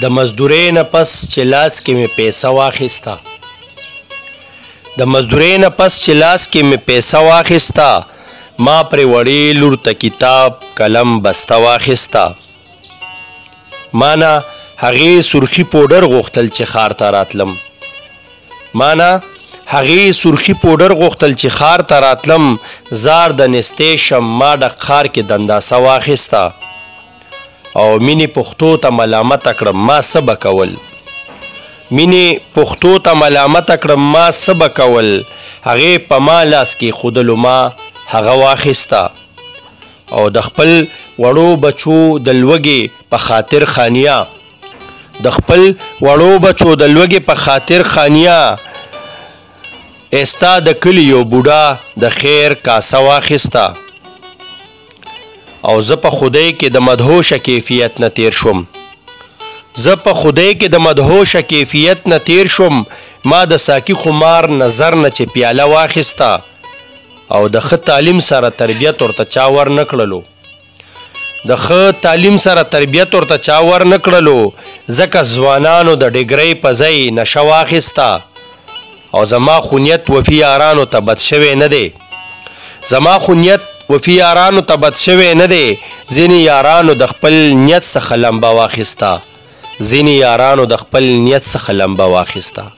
د مزدورۍ نه پس چې لاس کې مې پیسه واخیسته د مزدورۍ نه پس چې لاس کې مې پیسه واخیسته ما پرې وړې لور ته کتاب قلم بسته واخیسته ما نه هغې سرخي پوډر غوښتل چې ښار ته راتلم زار د نستې شم ما ډک ښار کې دنداسه واخیسته او مینې پښتو ته ملامته کړم ما څه به کول هغې په ما لاس کې ښودلو ما هغه واخیسته او د خپل وړو بچو د لوږې په خاطر خانیه استا د کلي یو بوډا د خیر کاسه واخیسته او زه په خدای کې د مدهوشه کیفیت نه تیر شوم ما د ساقي خمار نظر نه چې پیاله واخیسته او د ښه تعلیم سره تربیت ورته چا ور نه کړلو ځکه ځوانانو د ډګرۍ په ځای نشه واخیسته او زما خونیت وفي یارانو ته بد شوی نه دی ځینې یارانو د خپل نیت څخه لمبه واخیسته